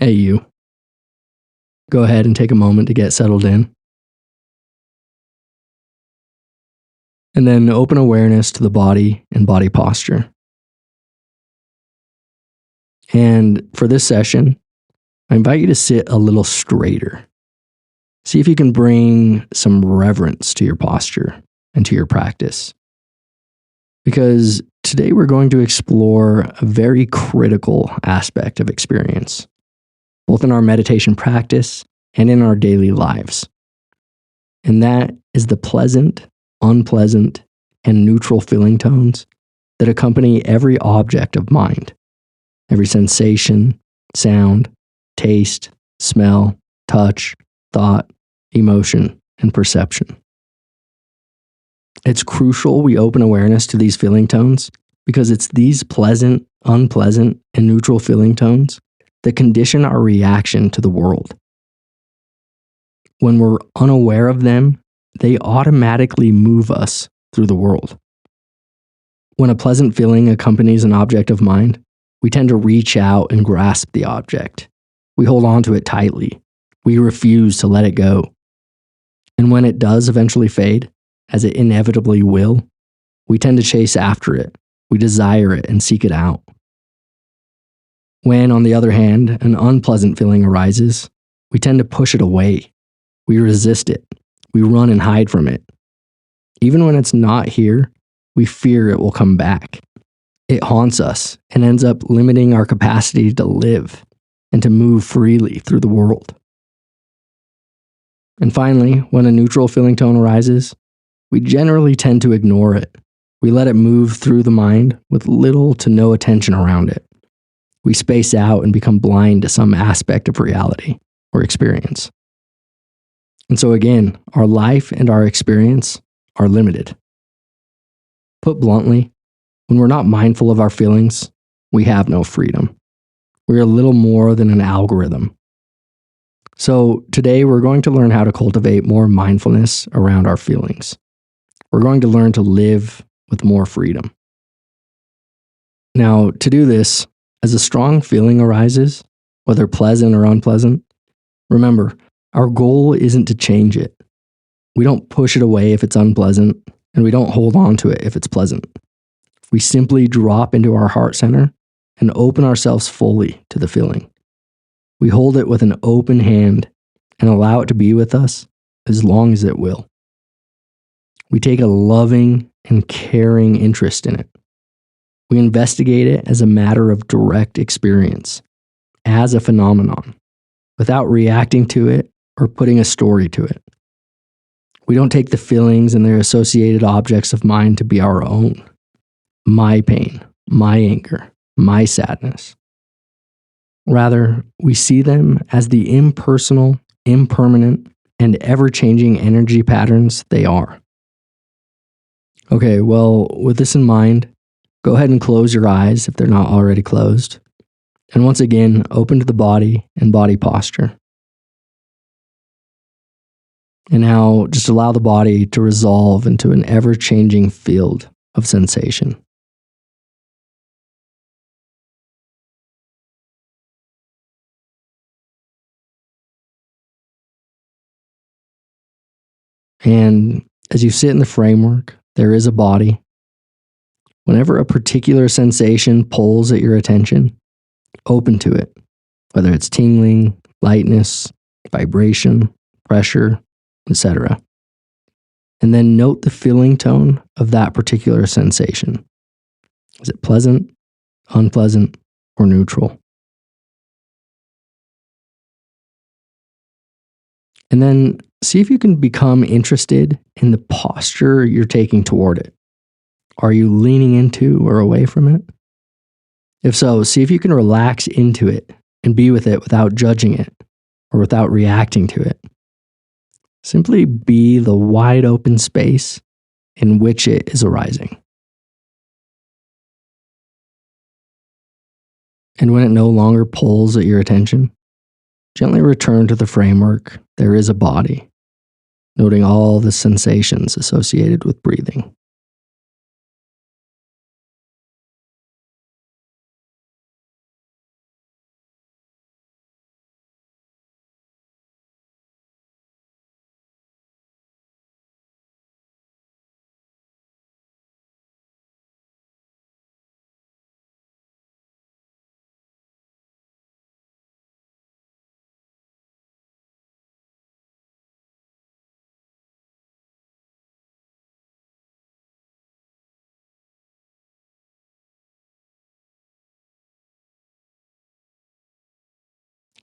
Hey, you. Go ahead and take a moment to get settled in. And then open awareness to the body and body posture. And for this session, I invite you to sit a little straighter. See if you can bring some reverence to your posture and to your practice. Because today we're going to explore a very critical aspect of experience, both in our meditation practice and in our daily lives. And that is the pleasant, unpleasant, and neutral feeling tones that accompany every object of mind, every sensation, sound, taste, smell, touch, thought, emotion, and perception. It's crucial we open awareness to these feeling tones because it's these pleasant, unpleasant, and neutral feeling tones that condition our reaction to the world. When we're unaware of them, they automatically move us through the world. When a pleasant feeling accompanies an object of mind, we tend to reach out and grasp the object. We hold on to it tightly. We refuse to let it go. And when it does eventually fade, as it inevitably will, we tend to chase after it. We desire it and seek it out. When, on the other hand, an unpleasant feeling arises, we tend to push it away. We resist it. We run and hide from it. Even when it's not here, we fear it will come back. It haunts us and ends up limiting our capacity to live and to move freely through the world. And finally, when a neutral feeling tone arises, we generally tend to ignore it. We let it move through the mind with little to no attention around it. We space out and become blind to some aspect of reality or experience. And so again, our life and our experience are limited. Put bluntly, when we're not mindful of our feelings, we have no freedom. We're a little more than an algorithm. So today we're going to learn how to cultivate more mindfulness around our feelings. We're going to learn to live with more freedom. Now, to do this, as a strong feeling arises, whether pleasant or unpleasant, remember, our goal isn't to change it. We don't push it away if it's unpleasant, and we don't hold on to it if it's pleasant. We simply drop into our heart center and open ourselves fully to the feeling. We hold it with an open hand and allow it to be with us as long as it will. We take a loving and caring interest in it. We investigate it as a matter of direct experience, as a phenomenon, without reacting to it or putting a story to it. We don't take the feelings and their associated objects of mind to be our own. My pain, my anger, my sadness. Rather, we see them as the impersonal, impermanent, and ever-changing energy patterns they are. Okay, well, with this in mind, go ahead and close your eyes if they're not already closed. And once again, open to the body and body posture. And now just allow the body to resolve into an ever-changing field of sensation. And as you sit in the framework, there is a body. Whenever a particular sensation pulls at your attention, open to it, whether it's tingling, lightness, vibration, pressure, etc. And then note the feeling tone of that particular sensation. Is it pleasant, unpleasant, or neutral? And then see if you can become interested in the posture you're taking toward it. Are you leaning into or away from it? If so, see if you can relax into it and be with it without judging it or without reacting to it. Simply be the wide open space in which it is arising. And when it no longer pulls at your attention, gently return to the framework. There is a body, noting all the sensations associated with breathing.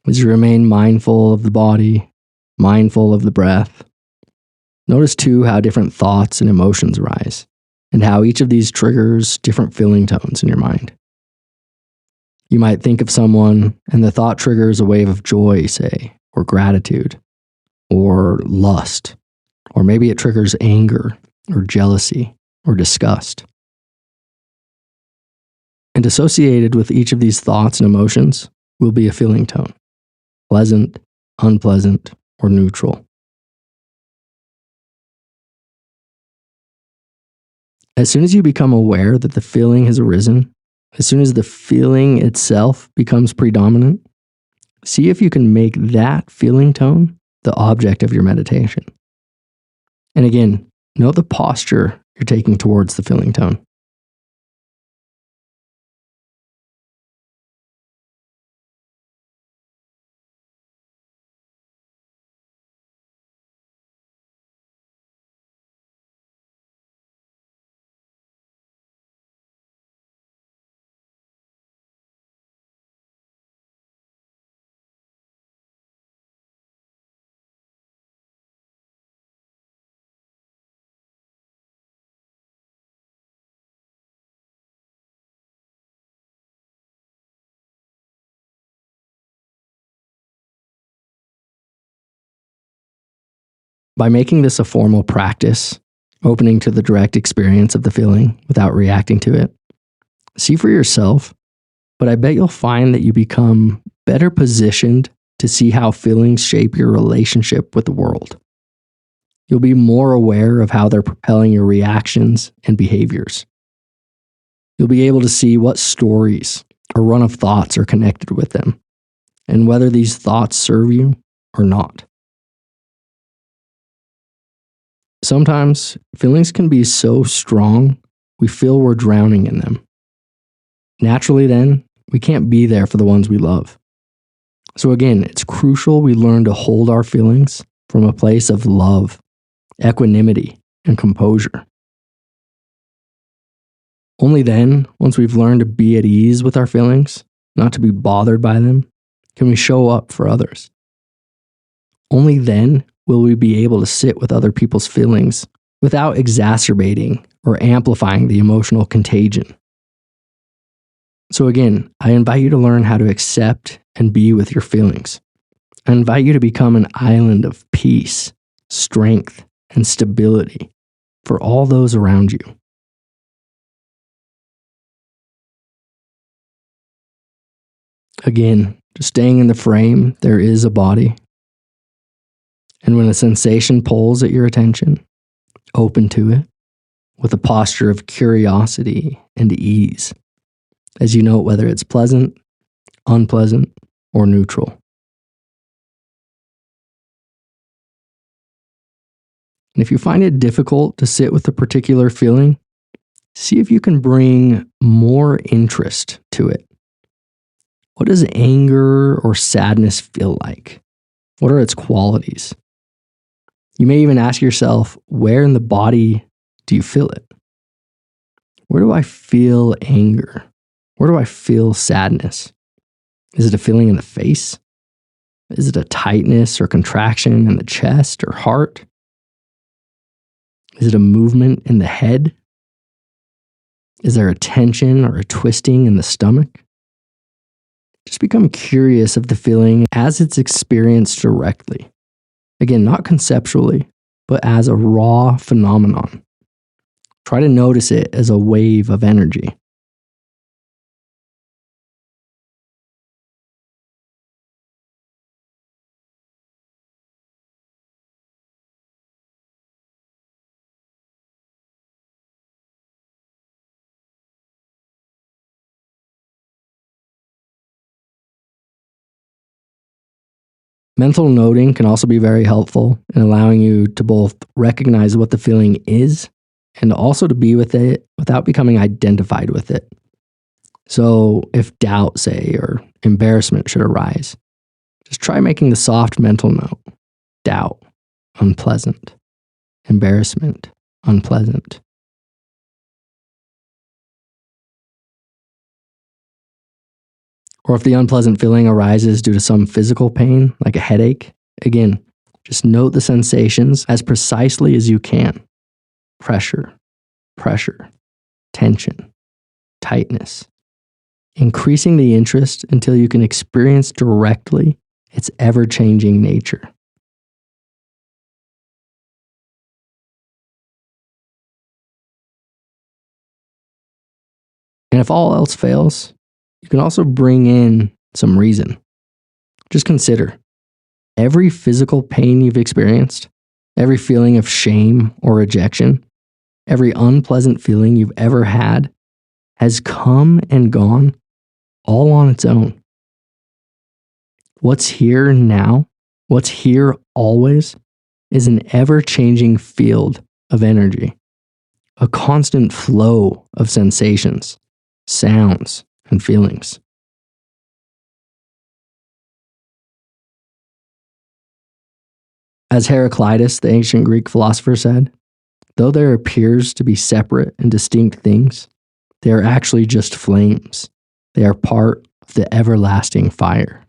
As you remain mindful of the body, mindful of the breath, notice too how different thoughts and emotions arise, and how each of these triggers different feeling tones in your mind. You might think of someone, and the thought triggers a wave of joy, say, or gratitude, or lust, or maybe it triggers anger, or jealousy, or disgust. And associated with each of these thoughts and emotions will be a feeling tone: pleasant, unpleasant, or neutral. As soon as you become aware that the feeling has arisen, as soon as the feeling itself becomes predominant, see if you can make that feeling tone the object of your meditation. And again, note the posture you're taking towards the feeling tone. By making this a formal practice, opening to the direct experience of the feeling without reacting to it, see for yourself, but I bet you'll find that you become better positioned to see how feelings shape your relationship with the world. You'll be more aware of how they're propelling your reactions and behaviors. You'll be able to see what stories or run of thoughts are connected with them, and whether these thoughts serve you or not. Sometimes feelings can be so strong, we feel we're drowning in them. Naturally, then, we can't be there for the ones we love. So again, it's crucial we learn to hold our feelings from a place of love, equanimity, and composure. Only then, once we've learned to be at ease with our feelings, not to be bothered by them, can we show up for others. Only then will we be able to sit with other people's feelings without exacerbating or amplifying the emotional contagion. So again, I invite you to learn how to accept and be with your feelings. I invite you to become an island of peace, strength, and stability for all those around you. Again, just staying in the frame, there is a body. And when a sensation pulls at your attention, open to it with a posture of curiosity and ease, as you note whether it's pleasant, unpleasant, or neutral. And if you find it difficult to sit with a particular feeling, see if you can bring more interest to it. What does anger or sadness feel like? What are its qualities? You may even ask yourself, where in the body do you feel it? Where do I feel anger? Where do I feel sadness? Is it a feeling in the face? Is it a tightness or contraction in the chest or heart? Is it a movement in the head? Is there a tension or a twisting in the stomach? Just become curious of the feeling as it's experienced directly. Again, not conceptually, but as a raw phenomenon. Try to notice it as a wave of energy. Mental noting can also be very helpful in allowing you to both recognize what the feeling is and also to be with it without becoming identified with it. So, if doubt, say, or embarrassment should arise, just try making the soft mental note: doubt, unpleasant; embarrassment, unpleasant. Or if the unpleasant feeling arises due to some physical pain, like a headache, again, just note the sensations as precisely as you can. Pressure, pressure, tension, tightness. Increasing the interest until you can experience directly its ever-changing nature. And if all else fails, you can also bring in some reason. Just consider every physical pain you've experienced, every feeling of shame or rejection, every unpleasant feeling you've ever had has come and gone all on its own. What's here now, what's here always, is an ever-changing field of energy, a constant flow of sensations, sounds, and feelings. As Heraclitus, the ancient Greek philosopher, said, though there appears to be separate and distinct things, they are actually just flames. They are part of the everlasting fire.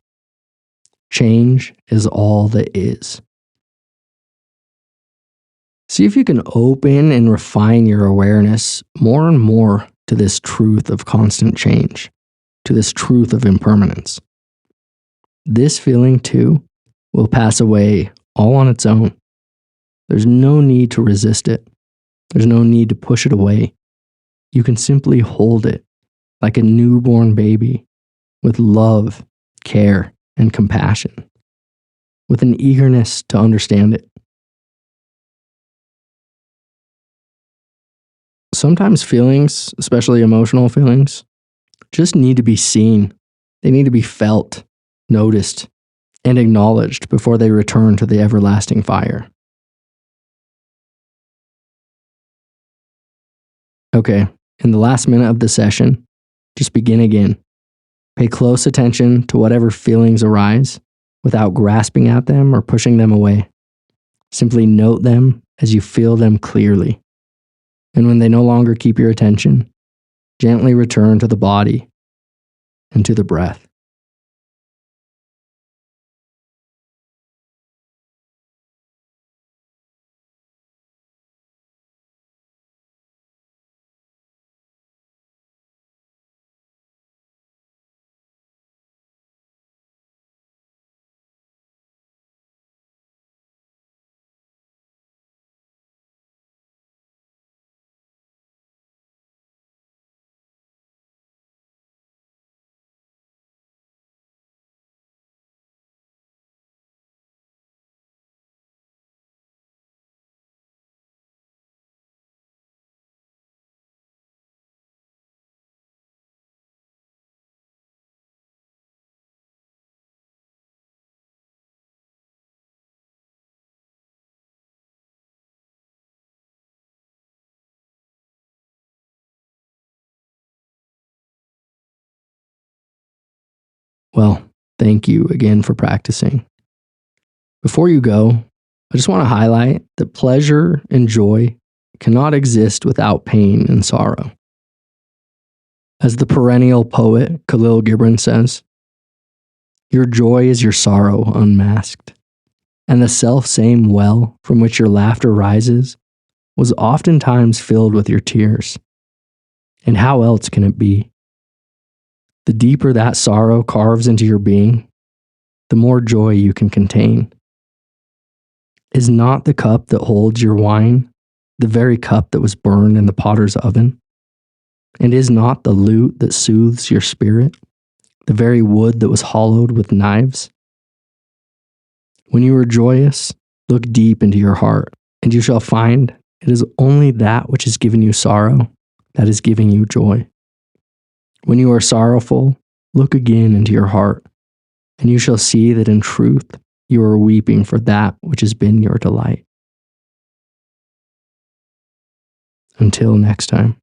Change is all that is. See if you can open and refine your awareness more and more to this truth of constant change, to this truth of impermanence. This feeling, too, will pass away all on its own. There's no need to resist it. There's no need to push it away. You can simply hold it like a newborn baby with love, care, and compassion, with an eagerness to understand it. Sometimes feelings, especially emotional feelings, just need to be seen. They need to be felt, noticed, and acknowledged before they return to the everlasting fire. Okay, in the last minute of the session, just begin again. Pay close attention to whatever feelings arise without grasping at them or pushing them away. Simply note them as you feel them clearly. And when they no longer keep your attention, gently return to the body and to the breath. Well, thank you again for practicing. Before you go, I just want to highlight that pleasure and joy cannot exist without pain and sorrow. As the perennial poet Khalil Gibran says, your joy is your sorrow unmasked, and the self-same well from which your laughter rises was oftentimes filled with your tears. And how else can it be? The deeper that sorrow carves into your being, the more joy you can contain. Is not the cup that holds your wine the very cup that was burned in the potter's oven? And is not the lute that soothes your spirit the very wood that was hollowed with knives? When you are joyous, look deep into your heart, and you shall find it is only that which has given you sorrow that is giving you joy. When you are sorrowful, look again into your heart, and you shall see that in truth you are weeping for that which has been your delight. Until next time.